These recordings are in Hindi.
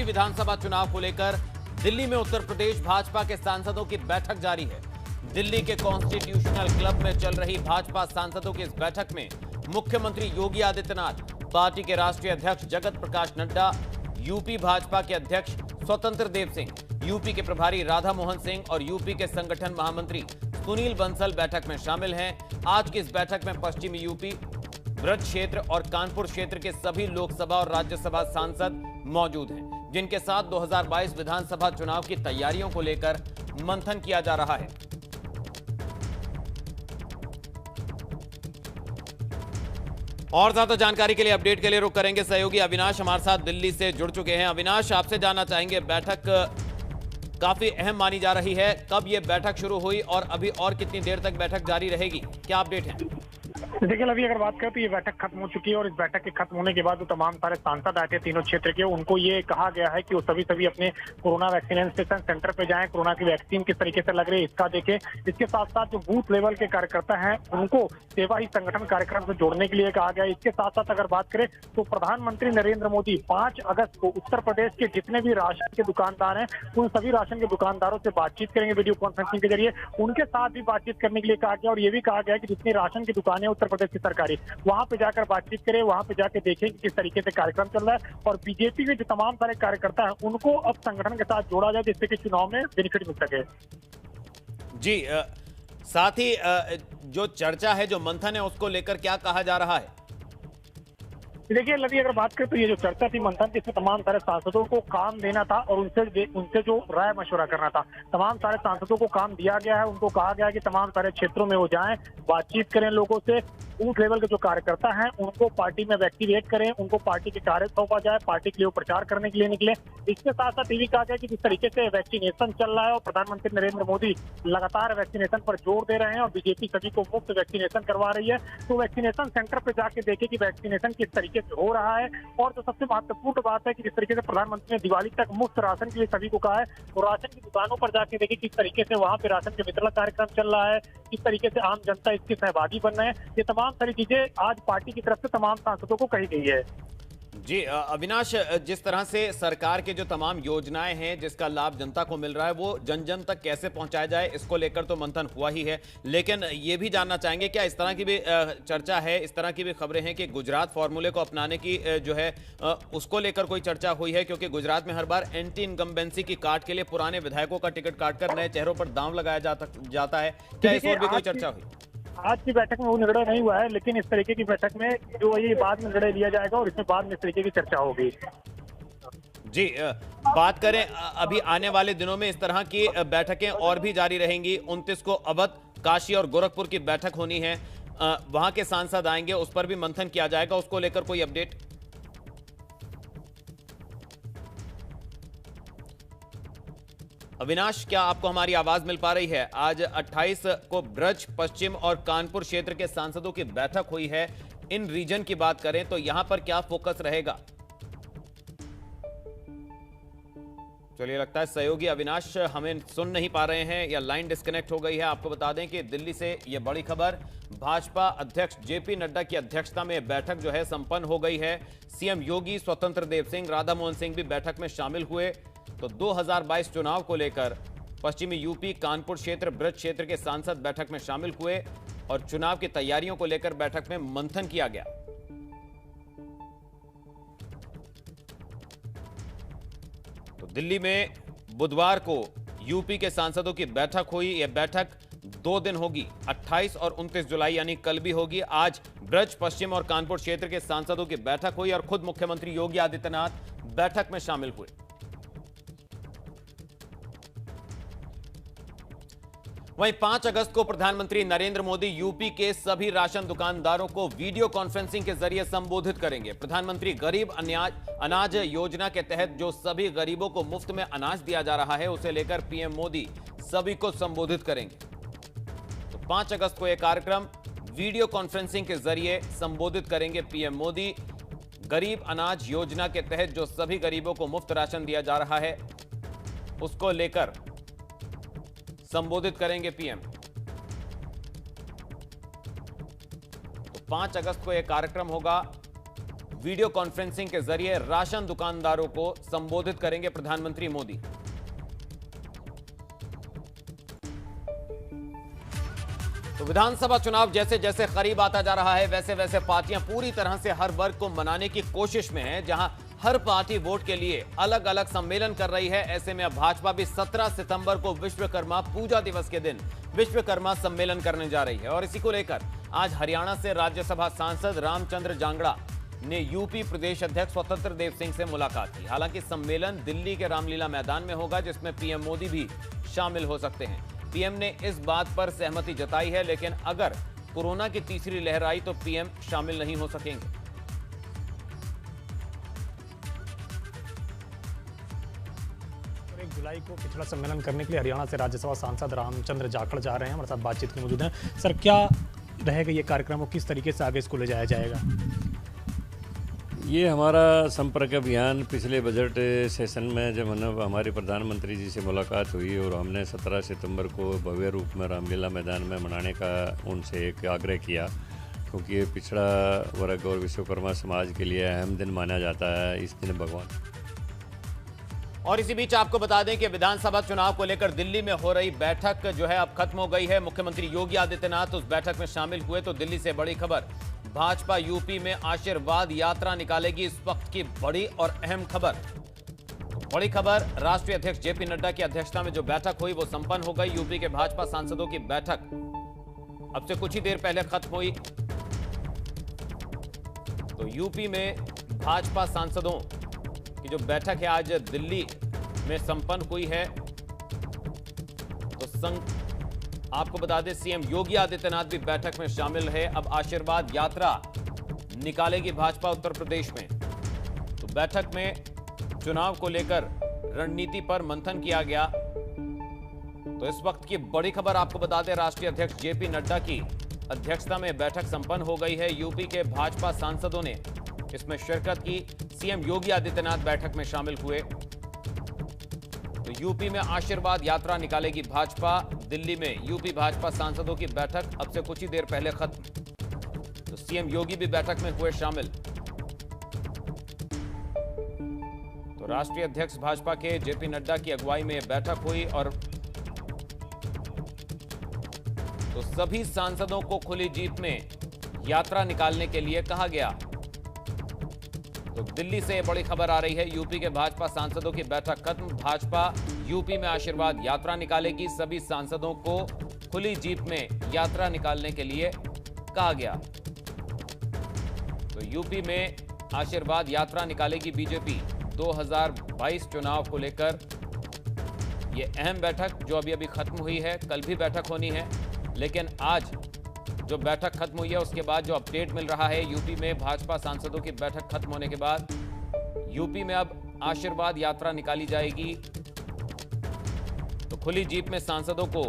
यूपी विधानसभा चुनाव को लेकर दिल्ली में उत्तर प्रदेश भाजपा के सांसदों की बैठक जारी है। दिल्ली के कॉन्स्टिट्यूशनल क्लब में चल रही भाजपा सांसदों की इस बैठक में मुख्यमंत्री योगी आदित्यनाथ, पार्टी के राष्ट्रीय अध्यक्ष जगत प्रकाश नड्डा, यूपी भाजपा के अध्यक्ष स्वतंत्र देव सिंह, यूपी के प्रभारी राधा मोहन सिंह और यूपी के संगठन महामंत्री सुनील बंसल बैठक में शामिल हैं। आज की इस बैठक में पश्चिमी यूपी, ब्रज क्षेत्र और कानपुर क्षेत्र के सभी लोकसभा और राज्यसभा सांसद मौजूद हैं, जिनके साथ 2022 विधानसभा चुनाव की तैयारियों को लेकर मंथन किया जा रहा है। और ज्यादा जानकारी के लिए, अपडेट के लिए रुक करेंगे सहयोगी अविनाश, हमारे साथ दिल्ली से जुड़ चुके हैं। अविनाश, आपसे जानना चाहेंगे, बैठक काफी अहम मानी जा रही है, कब यह बैठक शुरू हुई और अभी और कितनी देर तक बैठक जारी रहेगी, क्या अपडेट है? देखिए अभी अगर बात करें तो ये बैठक खत्म हो चुकी है और इस बैठक के खत्म होने के बाद जो तमाम सारे सांसद आए थे तीनों क्षेत्र के, उनको ये कहा गया है कि वो सभी अपने कोरोना वैक्सीनेशन सेंटर पे जाएं, कोरोना की वैक्सीन किस तरीके से लग रही है इसका देखें। इसके साथ साथ जो बूथ लेवल के कार्यकर्ता हैं उनको सेवा ही संगठन कार्यक्रम से जोड़ने के लिए कहा गया है। इसके साथ साथ अगर बात करें तो प्रधानमंत्री नरेंद्र मोदी 5 अगस्त को उत्तर प्रदेश के जितने भी राशन के दुकानदार हैं उन सभी राशन के दुकानदारों से बातचीत करेंगे वीडियो कॉन्फ्रेंसिंग के जरिए। उनके साथ भी बातचीत करने के लिए कहा गया और ये भी कहा गया कि जितनी राशन की दुकानें उत्तर प्रदेश की सरकारी, वहां पे जाकर बातचीत करें, वहां पे जाकर देखें कि किस तरीके से कार्यक्रम चल रहा है और बीजेपी के जो तमाम सारे कार्यकर्ता हैं उनको अब संगठन के साथ जोड़ा जाए जिससे कि चुनाव में बेनिफिट मिल सके। जी, साथ ही जो चर्चा है, जो मंथन है, उसको लेकर क्या कहा जा रहा है? देखिए लवी, अगर बात करें तो ये जो चर्चा थी मंथन, जिसमें तमाम सारे सांसदों को काम देना था और उनसे जो राय मशवरा करना था, तमाम सारे सांसदों को काम दिया गया है। उनको कहा गया है कि तमाम सारे क्षेत्रों में वो जाएं, बातचीत करें लोगों से, बूथ लेवल के जो कार्यकर्ता हैं उनको पार्टी में एक्टिवेट करें, उनको पार्टी के कार्य सौंपा जाए, पार्टी के लिए वो प्रचार करने के लिए निकले। इसके साथ साथ ये भी कहा गया कि जिस तरीके से वैक्सीनेशन चल रहा है और प्रधानमंत्री नरेंद्र मोदी लगातार वैक्सीनेशन पर जोर दे रहे हैं और बीजेपी सभी को मुफ्त वैक्सीनेशन करवा रही है, तो वैक्सीनेशन सेंटर पर जाके देखे कि वैक्सीनेशन किस तरीके से हो रहा है। और जो सबसे महत्वपूर्ण बात है कि जिस तरीके से प्रधानमंत्री ने दिवाली तक मुफ्त राशन के लिए सभी को कहा है, तो राशन की दुकानों पर जाके देखे किस तरीके से वहां पे राशन के वितरण कार्यक्रम चल रहा है, किस तरीके से आम जनता इसके सहभागी बन रहे हैं। ये तमाम सारी चीजें आज पार्टी की तरफ से तमाम सांसदों को कही गई है। जी अविनाश, जिस तरह से सरकार के जो तमाम योजनाएं हैं जिसका लाभ जनता को मिल रहा है वो जन जन तक कैसे पहुंचाया जाए, इसको लेकर तो मंथन हुआ ही है, लेकिन ये भी जानना चाहेंगे क्या इस तरह की भी चर्चा है, इस तरह की भी खबरें हैं कि गुजरात फॉर्मूले को अपनाने की जो है उसको लेकर कोई चर्चा हुई है? क्योंकि गुजरात में हर बार एंटी इनकम्बेंसी की काट के लिए पुराने विधायकों का टिकट काटकर नए चेहरों पर दांव लगाया जाता है, क्या इस और भी कोई चर्चा हुई? आज की बैठक में वो निर्णय नहीं हुआ है, लेकिन इस तरीके की बैठक में जो ये बाद में निर्णय लिया जाएगा और इसमें बाद में इस तरीके की चर्चा होगी। जी, बात करें अभी आने वाले दिनों में इस तरह की बैठकें और भी जारी रहेंगी। 29 को अवध, काशी और गोरखपुर की बैठक होनी है, वहां के सांसद आएंगे, उस पर भी मंथन किया जाएगा, उसको लेकर कोई अपडेट? अविनाश, क्या आपको हमारी आवाज मिल पा रही है? आज 28 को ब्रज, पश्चिम और कानपुर क्षेत्र के सांसदों की बैठक हुई है। इन रीजन की बात करें तो यहां पर क्या फोकस रहेगा? चलिए, लगता है सहयोगी अविनाश हमें सुन नहीं पा रहे हैं या लाइन डिस्कनेक्ट हो गई है। आपको बता दें कि दिल्ली से यह बड़ी खबर, भाजपा अध्यक्ष जेपी नड्डा की अध्यक्षता में बैठक जो है संपन्न हो गई है। सीएम योगी, स्वतंत्र देव सिंह, राधा मोहन सिंह भी बैठक में शामिल हुए। तो 2022 चुनाव को लेकर पश्चिमी यूपी, कानपुर क्षेत्र, ब्रज क्षेत्र के सांसद बैठक में शामिल हुए और चुनाव की तैयारियों को लेकर बैठक में मंथन किया गया। तो दिल्ली में बुधवार को यूपी के सांसदों की बैठक हुई। यह बैठक 2 दिन होगी, 28 और 29 जुलाई यानी कल भी होगी। आज ब्रज, पश्चिम और कानपुर क्षेत्र के सांसदों की बैठक हुई और खुद मुख्यमंत्री योगी आदित्यनाथ बैठक में शामिल हुए। वहीं 5 अगस्त को प्रधानमंत्री नरेंद्र मोदी यूपी के सभी राशन दुकानदारों को वीडियो कॉन्फ्रेंसिंग के जरिए संबोधित करेंगे। प्रधानमंत्री गरीब अनाज योजना के तहत जो सभी गरीबों को मुफ्त में अनाज दिया जा रहा है उसे लेकर पीएम मोदी सभी को संबोधित करेंगे। तो 5 अगस्त को यह कार्यक्रम वीडियो कॉन्फ्रेंसिंग के जरिए संबोधित करेंगे पीएम मोदी। गरीब अनाज योजना के तहत जो सभी गरीबों को मुफ्त राशन दिया जा रहा है उसको लेकर संबोधित करेंगे पीएम। तो 5 अगस्त को यह कार्यक्रम होगा। वीडियो कॉन्फ्रेंसिंग के जरिए राशन दुकानदारों को संबोधित करेंगे प्रधानमंत्री मोदी। तो विधानसभा चुनाव जैसे जैसे करीब आता जा रहा है, वैसे वैसे पार्टियां पूरी तरह से हर वर्ग को मनाने की कोशिश में है। जहां हर पार्टी वोट के लिए अलग अलग सम्मेलन कर रही है, ऐसे में अब भाजपा भी 17 सितंबर को विश्वकर्मा पूजा दिवस के दिन विश्वकर्मा सम्मेलन करने जा रही है। और इसी को लेकर आज हरियाणा से राज्यसभा सांसद रामचंद्र जांगड़ा ने यूपी प्रदेश अध्यक्ष स्वतंत्र देव सिंह से मुलाकात की। हालांकि सम्मेलन दिल्ली के रामलीला मैदान में होगा, जिसमें पीएम मोदी भी शामिल हो सकते हैं। पीएम ने इस बात पर सहमति जताई है, लेकिन अगर कोरोना की तीसरी लहर आई तो पीएम शामिल नहीं हो सकेंगे। 1 जुलाई को पिछड़ा सम्मेलन करने के लिए हरियाणा से राज्यसभा सांसद रामचंद्र जाखड़ जा रहे हैं। हमारे साथ बातचीत में मौजूद हैं। सर, क्या रहेगा ये कार्यक्रम और किस तरीके से आगे इसको ले जाया जाएगा? ये हमारा संपर्क अभियान पिछले बजट सेशन में जब हमारी प्रधानमंत्री जी से मुलाकात हुई और हमने 17 सितंबर को भव्य रूप में रामलीला मैदान में मनाने का उनसे एक आग्रह किया, क्योंकि ये पिछड़ा वर्ग और विश्वकर्मा समाज के लिए अहम दिन माना जाता है। इस दिन भगवान। और इसी बीच आपको बता दें कि विधानसभा चुनाव को लेकर दिल्ली में हो रही बैठक जो है अब खत्म हो गई है। मुख्यमंत्री योगी आदित्यनाथ उस बैठक में शामिल हुए। तो दिल्ली से बड़ी खबर, भाजपा यूपी में आशीर्वाद यात्रा निकालेगी। इस वक्त की बड़ी और अहम खबर, बड़ी खबर, राष्ट्रीय अध्यक्ष जेपी नड्डा की अध्यक्षता में जो बैठक हुई वो संपन्न हो गई। यूपी के भाजपा सांसदों की बैठक अब से कुछ ही देर पहले खत्म हुई। तो यूपी में भाजपा सांसदों की जो बैठक है आज दिल्ली में संपन्न हुई है। तो आपको बता दें सीएम योगी आदित्यनाथ भी बैठक में शामिल है। अब आशीर्वाद यात्रा निकालेगी भाजपा उत्तर प्रदेश में। तो बैठक में चुनाव को लेकर रणनीति पर मंथन किया गया। तो इस वक्त की बड़ी खबर आपको बता दें, राष्ट्रीय अध्यक्ष जेपी नड्डा की अध्यक्षता में बैठक संपन्न हो गई है। यूपी के भाजपा सांसदों ने इसमें शिरकत की। सीएम योगी आदित्यनाथ बैठक में शामिल हुए। तो यूपी में आशीर्वाद यात्रा निकालेगी भाजपा। दिल्ली में यूपी भाजपा सांसदों की बैठक अब से कुछ ही देर पहले खत्म। तो सीएम योगी भी बैठक में हुए शामिल। तो राष्ट्रीय अध्यक्ष भाजपा के जेपी नड्डा की अगुवाई में बैठक हुई और तो सभी सांसदों को खुली जीप में यात्रा निकालने के लिए कहा गया। तो दिल्ली से बड़ी खबर आ रही है, यूपी के भाजपा सांसदों की बैठक खत्म। भाजपा यूपी में आशीर्वाद यात्रा निकालेगी। सभी सांसदों को खुली जीप में यात्रा निकालने के लिए कहा गया। तो यूपी में आशीर्वाद यात्रा निकालेगी बीजेपी। 2022 चुनाव को लेकर यह अहम बैठक जो अभी खत्म हुई है, कल भी बैठक होनी है, लेकिन आज जो बैठक खत्म हुई है उसके बाद जो अपडेट मिल रहा है, यूपी में भाजपा सांसदों की बैठक खत्म होने के बाद यूपी में अब आशीर्वाद यात्रा निकाली जाएगी। तो खुली जीप में सांसदों को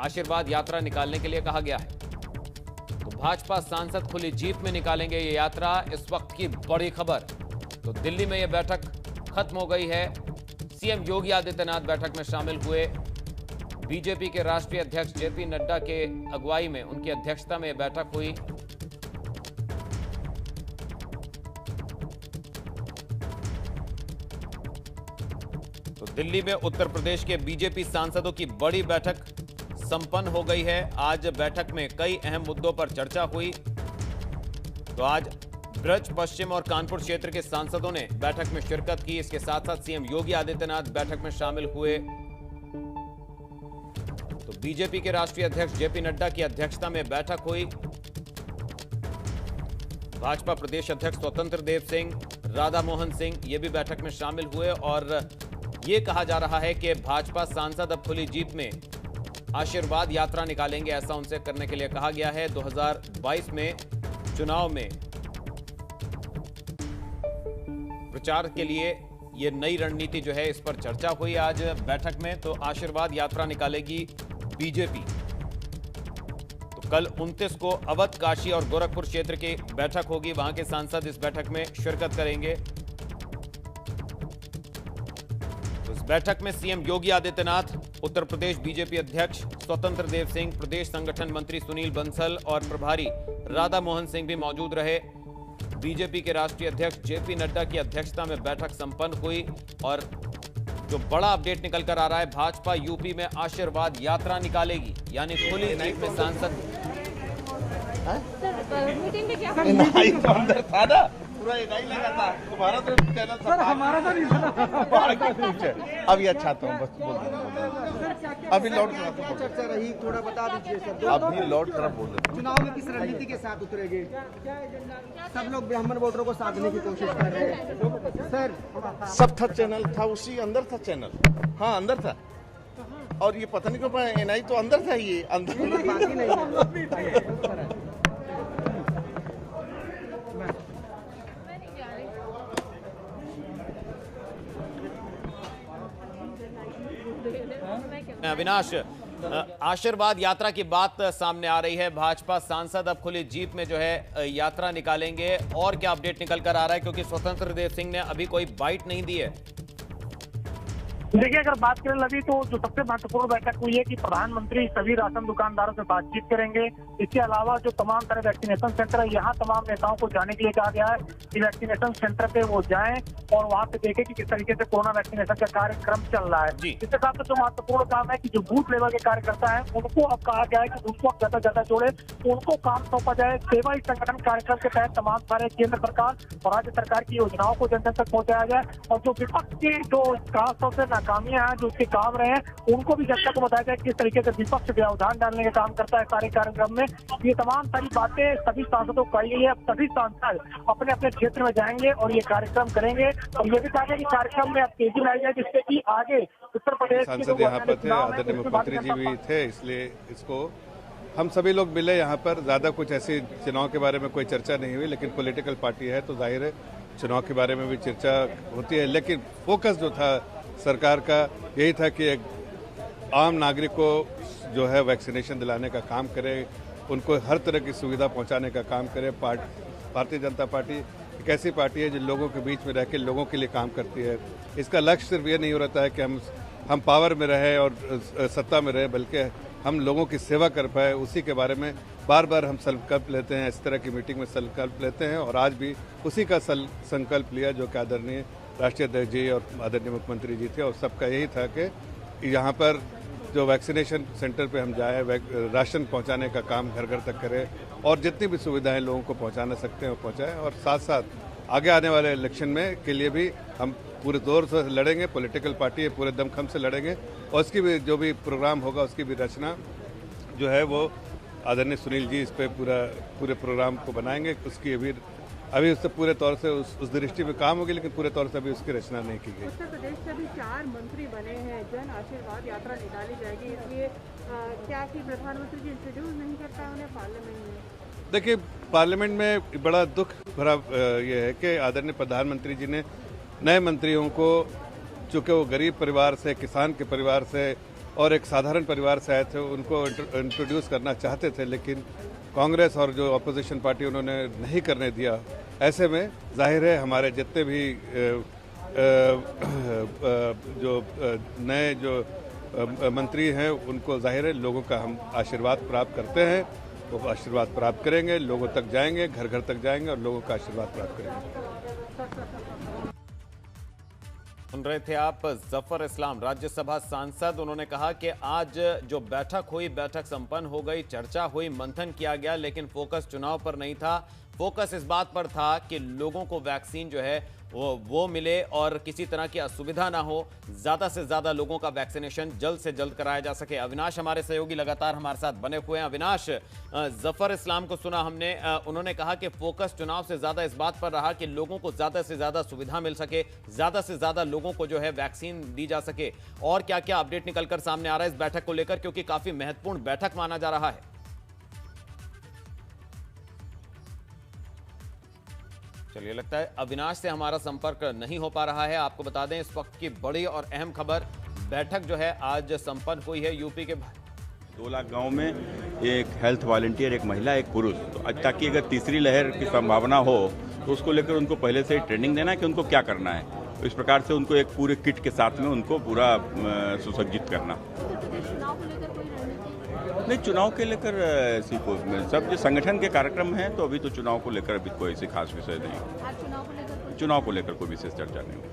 आशीर्वाद यात्रा निकालने के लिए कहा गया है। तो भाजपा सांसद खुली जीप में निकालेंगे ये यात्रा। इस वक्त की बड़ी खबर, तो दिल्ली में यह बैठक खत्म हो गई है। सीएम योगी आदित्यनाथ बैठक में शामिल हुए। बीजेपी के राष्ट्रीय अध्यक्ष जेपी नड्डा के अगुवाई में उनकी अध्यक्षता में बैठक हुई। तो दिल्ली में उत्तर प्रदेश के बीजेपी सांसदों की बड़ी बैठक संपन्न हो गई है। आज बैठक में कई अहम मुद्दों पर चर्चा हुई। तो आज ब्रज, पश्चिम और कानपुर क्षेत्र के सांसदों ने बैठक में शिरकत की। इसके साथ साथ सीएम योगी आदित्यनाथ बैठक में शामिल हुए। तो बीजेपी के राष्ट्रीय अध्यक्ष जेपी नड्डा की अध्यक्षता में बैठक हुई। भाजपा प्रदेश अध्यक्ष स्वतंत्र देव सिंह, राधा मोहन सिंह ये भी बैठक में शामिल हुए। और ये कहा जा रहा है कि भाजपा सांसद अब खुली जीप में आशीर्वाद यात्रा निकालेंगे। ऐसा उनसे करने के लिए कहा गया है। 2022 में चुनाव में प्रचार के लिए ये नई रणनीति जो है इस पर चर्चा हुई आज बैठक में। तो आशीर्वाद यात्रा निकालेगी बीजेपी। तो कल 29 को अवध, काशी और गोरखपुर क्षेत्र की बैठक होगी। वहां के सांसद इस बैठक में शिरकत करेंगे। इस बैठक में सीएम योगी आदित्यनाथ, उत्तर प्रदेश बीजेपी अध्यक्ष स्वतंत्र देव सिंह, प्रदेश संगठन मंत्री सुनील बंसल और प्रभारी राधा मोहन सिंह भी मौजूद रहे। बीजेपी के राष्ट्रीय अध्यक्ष जेपी नड्डा की अध्यक्षता में बैठक संपन्न हुई और जो बड़ा अपडेट निकल कर आ रहा है, भाजपा यूपी में आशीर्वाद यात्रा निकालेगी, यानी खुली जीप में सांसद। मीटिंग में क्या तो अंदर था ना, पूरा एक ही लगा था तुम्हारा तो चैनल सर हमारा तो नहीं था। अभी अच्छा तो बस बोल दो। अभी लौट कर चर्चा रही, थोड़ा बता दीजिए सर। अभी लौट कर बोल दो। चुनाव में किस रणनीति के साथ उतरेंगे? सब लोग ब्राह्मण वोटरों को साधने की कोशिश कर रहे हैं सर। सब था, चैनल था, उसी अंदर था चैनल। हाँ अंदर था, और ये पता नहीं क्यों एनआई तो अंदर था, ये अंदर बाकी नहीं। अविनाश, आशीर्वाद यात्रा की बात सामने आ रही है। भाजपा सांसद अब खुली जीप में जो है यात्रा निकालेंगे, और क्या अपडेट निकल कर आ रहा है, क्योंकि स्वतंत्र देव सिंह ने अभी कोई बाइट नहीं दी है। देखिए, अगर बात करें लगी तो जो सबसे महत्वपूर्ण बैठक हुई है कि प्रधानमंत्री सभी राशन दुकानदारों से बातचीत करेंगे। इसके अलावा जो तमाम तरह वैक्सीनेशन सेंटर है, यहाँ तमाम नेताओं को जाने के लिए कहा गया है कि वैक्सीनेशन सेंटर पे वो जाएं और वहाँ पे देखें कि किस तरीके से कोरोना वैक्सीनेशन का कार्यक्रम चल रहा है। इसके साथ जो महत्वपूर्ण काम है कि जो बूथ लेवल के कार्यकर्ता है उनको अब कहा गया है कि उनको अब ज्यादा ज्यादा जोड़े, उनको काम सौंपा जाए। सेवा ही संगठन कार्यक्रम के तहत तमाम सारे केंद्र सरकार और राज्य सरकार की योजनाओं को जन जन तक पहुँचाया जाए, और जो विपक्ष की जो खासतौर से नाकामियां हैं, जो उसके काम रहे हैं, उनको भी जनता को बताया जाए किस तरीके से विपक्ष व्यवधान डालने का काम करता है सारे कार्यक्रम में। ये तमाम सारी बातें सभी सांसदों को कही गई है। अब सभी सांसद अपने अपने क्षेत्र में जाएंगे और ये कार्यक्रम करेंगे, और ये भी कहा गया कि कार्यक्रम में अब तेजी लाई जाए, जिससे कि आगे उत्तर प्रदेश सांसद यहाँ पर थे, आदरणीय मुख्यमंत्री जी भी थे, इसलिए इसको हम सभी लोग मिले यहाँ पर। ज़्यादा कुछ ऐसी चुनाव के बारे में कोई चर्चा नहीं हुई, लेकिन पॉलिटिकल पार्टी है तो जाहिर है चुनाव के बारे में भी चर्चा होती है। लेकिन फोकस जो था सरकार का यही था कि एक आम नागरिक को जो है वैक्सीनेशन दिलाने का काम करे, उनको हर तरह की सुविधा पहुंचाने का काम करे। भारतीय जनता पार्टी एक ऐसी पार्टी है जो लोगों के बीच में रह के लोगों के लिए काम करती है। इसका लक्ष्य सिर्फ ये नहीं हो रहता है कि हम पावर में रहे और सत्ता में रहे, बल्कि हम लोगों की सेवा कर पाए, उसी के बारे में बार बार हम संकल्प लेते हैं। इस तरह की मीटिंग में संकल्प लेते हैं, और आज भी उसी का संकल्प लिया जो कि आदरणीय राष्ट्रीय अध्यक्ष जी और आदरणीय मुख्यमंत्री जी थे, और सबका यही था कि यहाँ पर जो वैक्सीनेशन सेंटर पे हम जाएं, राशन पहुँचाने का काम घर घर तक करें, और जितनी भी सुविधाएं लोगों को पहुँचाना सकते हैं वो पहुँचाएं, और साथ साथ आगे आने वाले इलेक्शन में के लिए भी हम पूरे दौर से लड़ेंगे। पॉलिटिकल पार्टी है, पूरे दमखम से लड़ेंगे, और उसकी भी जो भी प्रोग्राम होगा उसकी भी रचना जो है वो आदरणीय सुनील जी इस पर पूरे प्रोग्राम को बनाएंगे। उसकी अभी उससे पूरे तौर से उस दृष्टि में काम होगी, लेकिन पूरे तौर से अभी उसकी रचना नहीं की गई। उत्तर प्रदेश से अभी 4 मंत्री बने हैं, जन आशीर्वाद यात्रा निकाली जाएगी, इसलिए क्या कि प्रधानमंत्री जी इंट्रोड्यूस नहीं करता उन्हें पार्लियामेंट में? देखिए, पार्लियामेंट में बड़ा दुख भरा ये है कि आदरणीय प्रधानमंत्री जी ने नए मंत्रियों को, चूँकि वो गरीब परिवार से, किसान के परिवार से और एक साधारण परिवार से आए थे, उनको इंट्रोड्यूस करना चाहते थे, लेकिन कांग्रेस और जो अपोजिशन पार्टी उन्होंने नहीं करने दिया। ऐसे में जाहिर है हमारे जितने भी जो नए जो मंत्री हैं उनको जाहिर है लोगों का हम आशीर्वाद प्राप्त करते हैं, वो आशीर्वाद प्राप्त करेंगे, लोगों तक जाएंगे, घर घर तक जाएंगे और लोगों का आशीर्वाद प्राप्त करेंगे। सुन रहे थे आप जफर इस्लाम, राज्यसभा सांसद। उन्होंने कहा कि आज जो बैठक हुई, बैठक संपन्न हो गई, चर्चा हुई, मंथन किया गया, लेकिन फोकस चुनाव पर नहीं था। फोकस इस बात पर था कि लोगों को वैक्सीन जो है वो मिले और किसी तरह की असुविधा ना हो, ज्यादा से ज्यादा लोगों का वैक्सीनेशन जल्द से जल्द कराया जा सके। अविनाश हमारे सहयोगी लगातार हमारे साथ बने हुए हैं। अविनाश, जफर इस्लाम को सुना हमने, उन्होंने कहा कि फोकस चुनाव से ज्यादा इस बात पर रहा कि लोगों को ज्यादा से ज्यादा सुविधा मिल सके, ज्यादा से ज्यादा लोगों को जो है वैक्सीन दी जा सके। और क्या क्या अपडेट निकलकर सामने आ रहा है इस बैठक को लेकर, क्योंकि काफी महत्वपूर्ण बैठक माना जा रहा है। चलिए, लगता है अविनाश से हमारा संपर्क नहीं हो पा रहा है। आपको बता दें इस वक्त की बड़ी और अहम खबर, बैठक जो है आज संपन्न हुई है यूपी के 2 लाख गांव में एक हेल्थ वॉलंटियर, एक महिला, एक पुरुष, तो ताकि अगर तीसरी लहर की संभावना हो तो उसको लेकर उनको पहले से ट्रेनिंग देना है कि उनको क्या करना है। इस प्रकार से उनको एक पूरे किट के साथ में उनको पूरा सुसज्जित करना। नहीं, चुनाव के लेकर ऐसी कोई सब जो संगठन के कार्यक्रम हैं, तो अभी तो चुनाव को लेकर अभी कोई ऐसी खास विषय नहीं। चुनाव को लेकर कोई विशेष चर्चा नहीं हुई।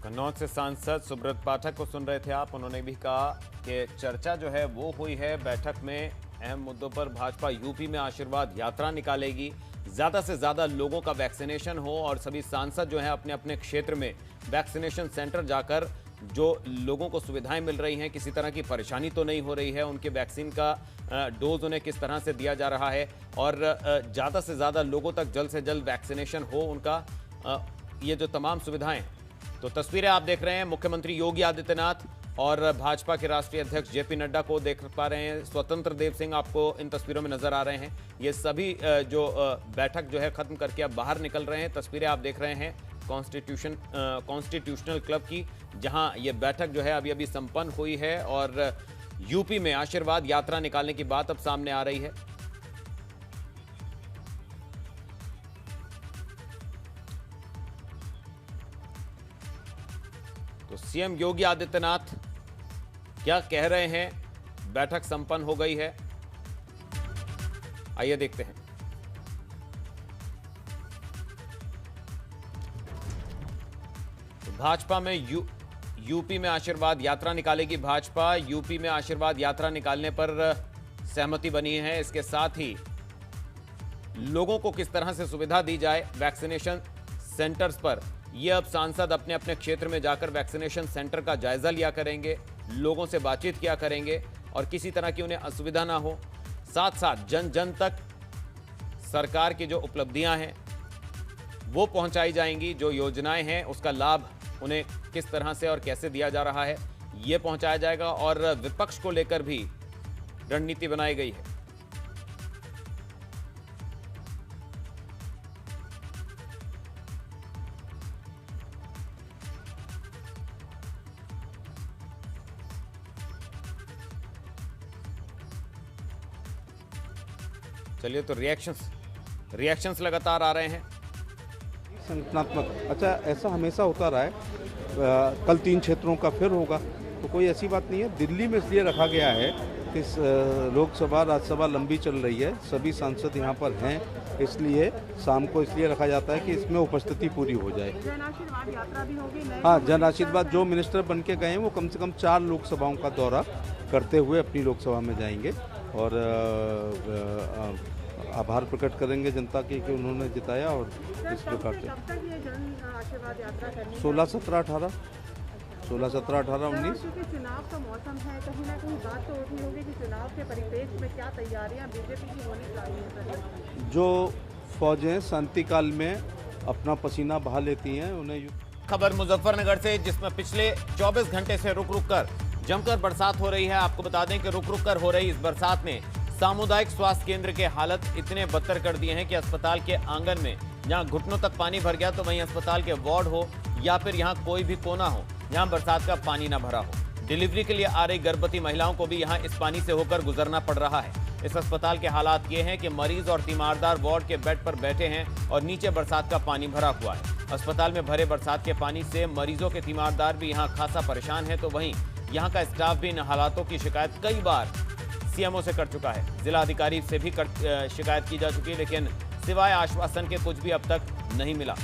कन्नौज से सांसद सुब्रत पाठक को सुन रहे थे आप। उन्होंने भी कहा कि चर्चा जो है वो हुई है बैठक में। अहम मुद्दों पर भाजपा यूपी में आशीर्वाद यात्रा निकालेगी, ज़्यादा से ज़्यादा लोगों का वैक्सीनेशन हो और सभी सांसद जो हैं अपने अपने क्षेत्र में वैक्सीनेशन सेंटर जाकर जो लोगों को सुविधाएं मिल रही हैं, किसी तरह की परेशानी तो नहीं हो रही है, उनके वैक्सीन का डोज उन्हें किस तरह से दिया जा रहा है और ज़्यादा से ज़्यादा लोगों तक जल्द से जल्द वैक्सीनेशन हो उनका, ये जो तमाम सुविधाएं। तो तस्वीरें आप देख रहे हैं मुख्यमंत्री योगी आदित्यनाथ और भाजपा के राष्ट्रीय अध्यक्ष जेपी नड्डा को देख पा रहे हैं। स्वतंत्र देव सिंह आपको इन तस्वीरों में नजर आ रहे हैं। ये सभी जो बैठक जो है खत्म करके अब बाहर निकल रहे हैं। तस्वीरें आप देख रहे हैं कॉन्स्टिट्यूशनल क्लब की, जहां ये बैठक जो है अभी अभी संपन्न हुई है और यूपी में आशीर्वाद यात्रा निकालने की बात अब सामने आ रही है। तो सीएम योगी आदित्यनाथ क्या कह रहे हैं, बैठक संपन्न हो गई है, आइए देखते हैं। तो भाजपा में यूपी में आशीर्वाद यात्रा निकालेगी भाजपा। यूपी में आशीर्वाद यात्रा निकालने पर सहमति बनी है। इसके साथ ही लोगों को किस तरह से सुविधा दी जाए वैक्सीनेशन सेंटर्स पर, ये अब सांसद अपने अपने क्षेत्र में जाकर वैक्सीनेशन सेंटर का जायजा लिया करेंगे, लोगों से बातचीत किया करेंगे और किसी तरह की उन्हें असुविधा ना हो। साथ साथ जन जन तक सरकार की जो उपलब्धियां हैं वो पहुंचाई जाएंगी, जो योजनाएं हैं उसका लाभ उन्हें किस तरह से और कैसे दिया जा रहा है ये पहुंचाया जाएगा। और विपक्ष को लेकर भी रणनीति बनाई गई है। चलिए, तो रिएक्शंस लगातार आ रहे हैं। संगठनात्मक, अच्छा ऐसा हमेशा होता रहा है। कल 3 क्षेत्रों का फिर होगा, तो कोई ऐसी बात नहीं है। दिल्ली में इसलिए रखा गया है कि लोकसभा राज्यसभा लंबी चल रही है, सभी सांसद यहाँ पर हैं, इसलिए शाम को इसलिए रखा जाता है कि इसमें उपस्थिति पूरी हो जाए। जन आशीर्वाद यात्रा भी होगी। हाँ, जन आशीर्वाद जो मिनिस्टर बन के गए हैं वो कम से कम 4 लोकसभाओं का दौरा करते हुए अपनी लोकसभा में जाएंगे और आभार प्रकट करेंगे जनता की कि उन्होंने जिताया। और इस प्रकार से 16, 17, 18, 19 चुनाव का मौसम है, कहीं ना कहीं बात तो उठी होगी कि चुनाव के परिप्रेक्ष्य में क्या तैयारियां बीजेपी की होनी चाहिए। जो फौजें शांति काल में अपना पसीना बहा लेती हैं उन्हें। खबर मुजफ्फरनगर से, जिसमें पिछले 24 घंटे से रुक रुक कर जमकर बरसात हो रही है। आपको बता दें कि रुक रुक कर हो रही इस बरसात में सामुदायिक स्वास्थ्य केंद्र के हालत इतने बदतर कर दिए हैं कि अस्पताल के आंगन में जहां घुटनों तक पानी भर गया, तो वहीं अस्पताल के वार्ड हो या फिर यहां कोई भी कोना हो जहां बरसात का पानी ना भरा हो। डिलीवरी के लिए आ रही गर्भवती महिलाओं को भी यहां इस पानी से होकर गुजरना पड़ रहा है। इस अस्पताल के हालात ये हैं कि मरीज और तीमारदार वार्ड के बेड पर बैठे हैं और नीचे बरसात का पानी भरा हुआ है। अस्पताल में भरे बरसात के पानी से मरीजों के तीमारदार भी यहाँ खासा परेशान है, तो वहीं यहाँ का स्टाफ भी इन हालातों की शिकायत कई बार सीएमओ से कर चुका है। जिला अधिकारी से भी शिकायत की जा चुकी है, लेकिन सिवाय आश्वासन के कुछ भी अब तक नहीं मिला।